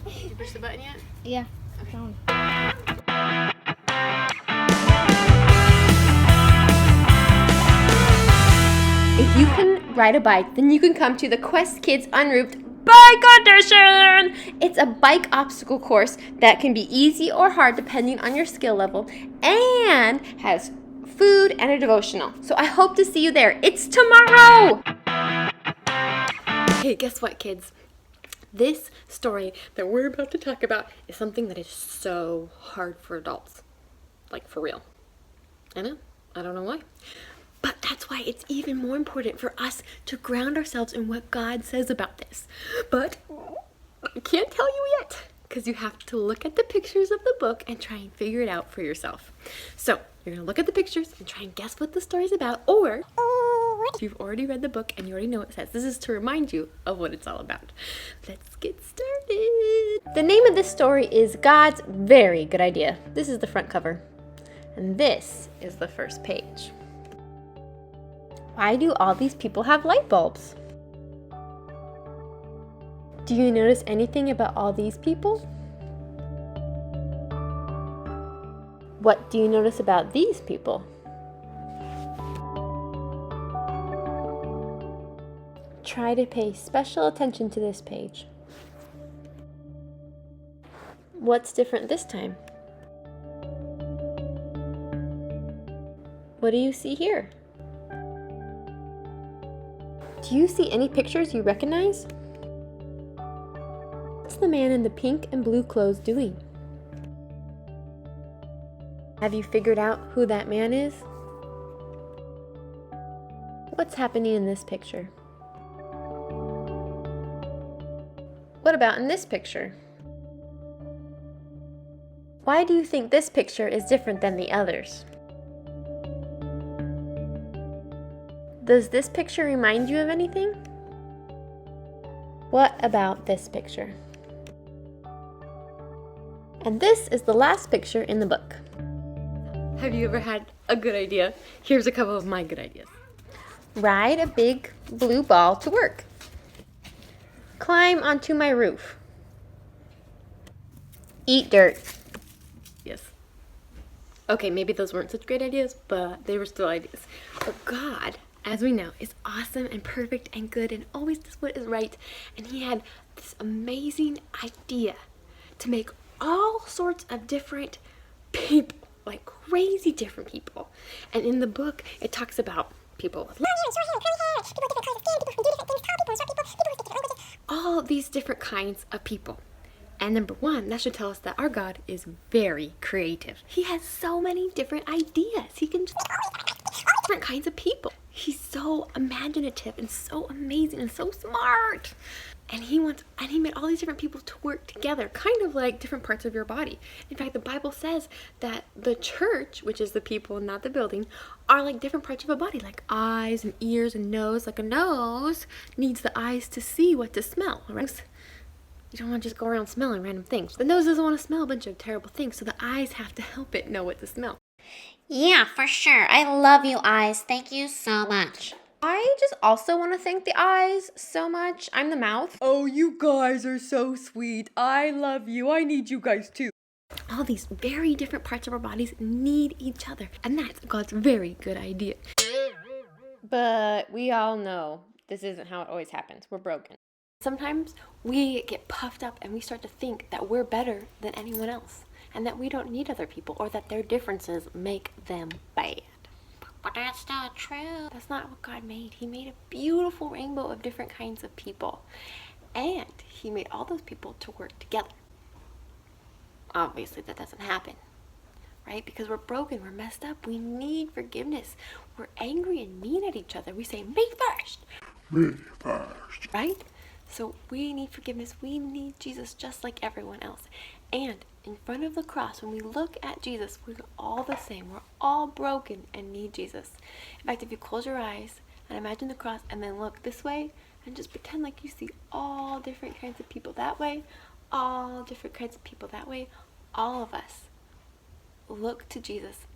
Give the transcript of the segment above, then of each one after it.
Did you push the button yet? Yeah. Okay. If you can ride a bike, then you can come to the Quest Kids Unroofed Bike Audition! It's a bike obstacle course that can be easy or hard depending on your skill level and has food and a devotional. So I hope to see you there. It's tomorrow! Hey, guess what, kids? This story that we're about to talk about is something that is so hard for adults. Like, for real. I know. I don't know why. But that's why it's even more important for us to ground ourselves in what God says about this. But I can't tell you yet, because you have to look at the pictures of the book and try and figure it out for yourself. So, you're going to look at the pictures and try and guess what the story's about, or if you've already read the book and you already know what it says, this is to remind you of what it's all about. Let's get started. The name of this story is God's Very Good Idea. This is the front cover. And this is the first page. Why do all these people have light bulbs? Do you notice anything about all these people? What do you notice about these people? Try to pay special attention to this page. What's different this time? What do you see here? Do you see any pictures you recognize? What's the man in the pink and blue clothes doing? Have you figured out who that man is? What's happening in this picture? What about in this picture? Why do you think this picture is different than the others? Does this picture remind you of anything? What about this picture? And this is the last picture in the book. Have you ever had a good idea? Here's a couple of my good ideas. Ride a big blue ball to work. Climb onto my roof. Eat dirt. Yes. Okay, maybe those weren't such great ideas, but they were still ideas. But God, as we know, is awesome and perfect and good and always does what is right. And he had this amazing idea to make all sorts of different people, like crazy different people. And in the book, it talks about people with all these different kinds of people. And number one, that should tell us that our God is very creative. He has so many different ideas. He can just different kinds of people. He's so imaginative and so amazing and so smart. And he made all these different people to work together, kind of like different parts of your body. In fact, the Bible says that the church, which is the people, not the building, are like different parts of a body, like eyes and ears and nose. Like a nose needs the eyes to see what to smell, right? You don't want to just go around smelling random things. The nose doesn't want to smell a bunch of terrible things, so the eyes have to help it know what to smell. Yeah, for sure. I love you, eyes. Thank you so much. I just also want to thank the eyes so much. I'm the mouth. Oh, you guys are so sweet. I love you. I need you guys too. All these very different parts of our bodies need each other, and that's God's very good idea. But we all know this isn't how it always happens. We're broken. Sometimes we get puffed up and we start to think that we're better than anyone else and that we don't need other people or that their differences make them bad. But that's not true. That's not what God made. He made a beautiful rainbow of different kinds of people. And he made all those people to work together. Obviously, that doesn't happen, right? Because we're broken, we're messed up, we need forgiveness. We're angry and mean at each other. We say, me first. Me first. Right? So we need forgiveness. We need Jesus just like everyone else. And in front of the cross, when we look at Jesus, we're all the same. We're all broken and need Jesus. In fact, if you close your eyes and imagine the cross and then look this way and just pretend like you see all different kinds of people that way, all different kinds of people that way, all of us look to Jesus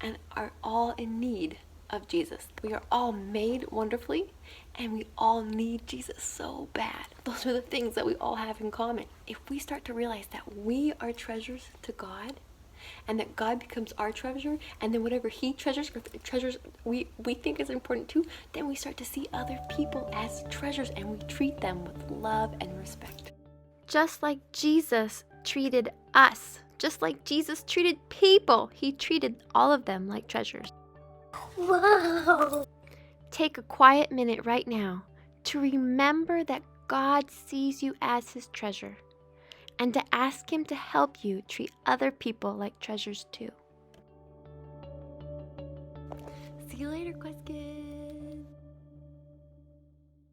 and are all in need of Jesus. We are all made wonderfully, and we all need Jesus so bad. Those are the things that we all have in common. If we start to realize that we are treasures to God, and that God becomes our treasure, and then whatever He treasures we think is important too, then we start to see other people as treasures, and we treat them with love and respect. Just like Jesus treated us, just like Jesus treated people, He treated all of them like treasures. Whoa! Take a quiet minute right now to remember that God sees you as His treasure, and to ask Him to help you treat other people like treasures too. See you later, Quest Kids.